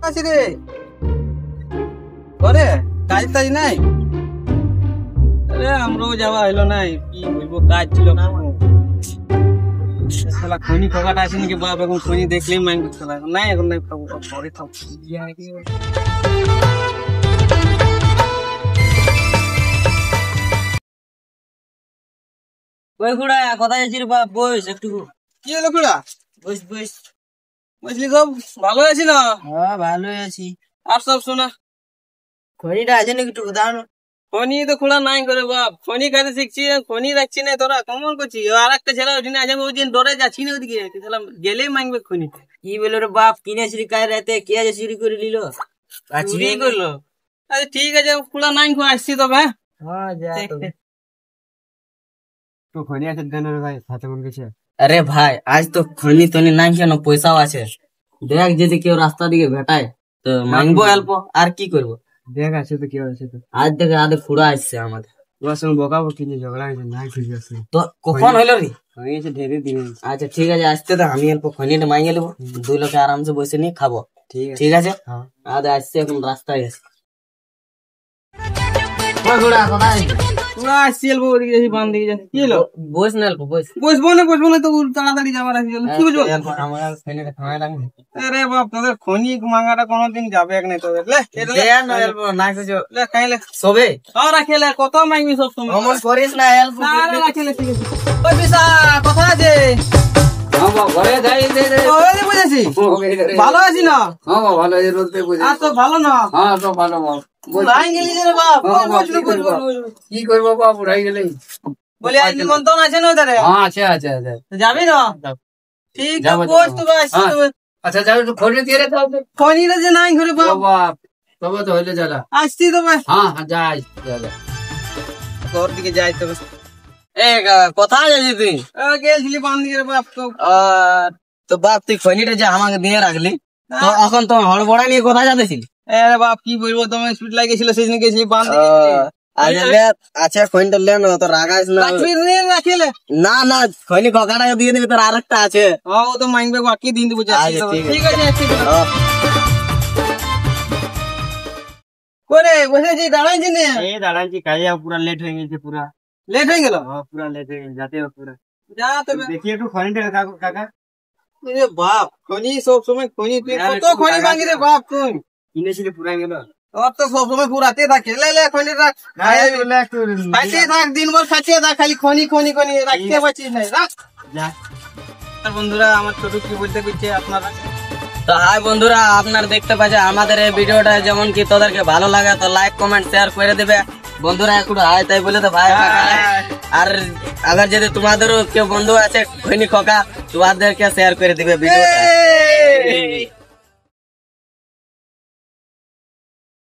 আছি রে করে কাজ টাজ নাই। আরে আমরাও যাওয়া হইলো নাই, কি বলবো কাজ ছিল না। শালা খনি খোকাটা আছে নাকি বাপ, এখন খনি দেখলেই মাইন্ড করতে লাগে নাই, এখন নাই খাবো পরে খাবো। ওই খুড়া কোথায় আছিস রে বাপ? বস একটু। কি হলো খুড়া? বস বস। বুঝলি সব ভালো আছি না? হ্যাঁ ভালোই আছি। আর সব শোনা খনিটা আছে নাকি একটু দাঁড়ানো? খনি তো খোলা নাই করে বাপ, খনি খাতে শিখছি, খনি রাখছি না। তোরা কেমন করছিস? আর একটা ছেলে ওইদিন আছে, ওই দিন ডরে যাচ্ছি না ওদিকে, গেলেই মাংবে খনি। কি বলো রে বাপ, কিনেছিলি কাল রাতে, কে আছে চুরি করে নিল? চুরি করলো? আরে ঠিক আছে, খোলা নাই আসছি তবে। হ্যাঁ যা তবে। তো খনি আছে দেন রে ভাই, হাতে মন গেছে। আরে ভাই আজ তো খনি তনি নাই, কেন পয়সাও আছে। দেখ যদি কেউ রাস্তা দিকে ভেটায় তো মাংবো অল্প, আর কি করবো। দেখ আছে তো, কি আছে তো। আজ দেখে আদে খুড়া আসছে আমাদের। ওর সঙ্গে বকাবো কি নিয়ে ঝগড়া হয়েছে, নাই ঠিক আছে। তো কখন হইলো রে? হয়েছে ঢেরে দিন। আচ্ছা ঠিক আছে, আসতে তো আমি অল্প খনিটা মাইয়ে নেবো, দুই লোকে আরামসে বসে নিয়ে খাবো। ঠিক আছে আদে আসছে, এখন রাস্তায় আছে। খুড়া কোথায়? পুরা আসছি অল্প ওদিকে যাচ্ছি, বান দিকে যাচ্ছি। কি হলো? বস না অল্প বস। বসবো না তো তাড়াতাড়ি যাবার আছে। কি বুঝবো? আমার খনিটা খাওয়াই লাগবে। আরে বাপ, তোদের খনি মাঙ্গাটা কোনোদিন যাবে এক নাই তোদের। লে না কিছু লে খাইলে সবে রাখেলে কত মাংবি সব সময়। অমন করিস না অল্প। রাখেলে ঠিক আছে। ওই বিশা কথা আছে। ঘরে যাই বুঝেছি ভালো আছি না? ভালো আর তো ভালো না? হ্যাঁ তো ভালো। উড়াই গেলি রে বাপ। কি করবো বাপ, উড়াই গেলে। বলি আজ নিমন্ত্রণ আছে না ওদের? আছে আছে আছে। যাবি না? ঠিক আছে বস তো আসছি তবে। আচ্ছা যাবে তো খনি দিয়ে রে। খনিটা যে নাই ঘরে বাপ। বাপ তবে তো হইলে জ্বালা। আসছি তবে। হ্যাঁ যাই ঘর দিকে যাই তবে। কোথায় যাচ্ছিস তুই? গেছিলি বান দিকে রে বাপ। তো বাপ তুই খনিটা যে আমাকে দিয়ে রাখলি, তো এখন তো হড়বড়া নিয়ে কোথায় যাচ্ছিলি? আরে বাপ কি বলবো, তোমার স্পিড লাগিয়েছিল সেদিন গেছিলি বান দিকে। আচ্ছা খনিটা লে না, তো রাগাইস না। রাখিলে না না, খনি খকাটা দিয়ে দিবি, তোর আর একটা আছে। ও তো মাইনবে, বাকি দিন দেবো। ঠিক আছে করে বসেছি, দাঁড়াইছি না? এই দাঁড়াচ্ছি, কাজে পুরা লেট হয়ে গেছে। পুরা লেট হয়ে গেল? পুরা লেট হয়ে গেছে, যাতে পুরা যা তবে। দেখি একটু খনিটা কাকা। বাপ খনি সব সময় খনি, তুই কত খনি ভাঙি রে বাপ তুই। কিনেছিলে পুরা গেল। তোর তো সব সময় পুরাতে থাকে। লে খনি রাখ, খাইতে থাক, দিনভর খাইতে থাক, খালি খনি খনি খনি রাখতে পারছিস না। রাখ যা। বন্ধুরা, আমার ছোট কি বলতে করছে আপনারা? তো হাই বন্ধুরা, আপনারা দেখতে পাচ্ছেন আমাদের এই ভিডিওটা যেমন কি তোদেরকে ভালো লাগে তো লাইক কমেন্ট শেয়ার করে দেবে বন্ধুরা। একটু হাই তাই বলে তো ভাই। আর আবার যদি তোমাদেরও কেউ বন্ধু আছে খনি খোকা, তোমাদেরকে শেয়ার করে দিবে ভিডিওটা।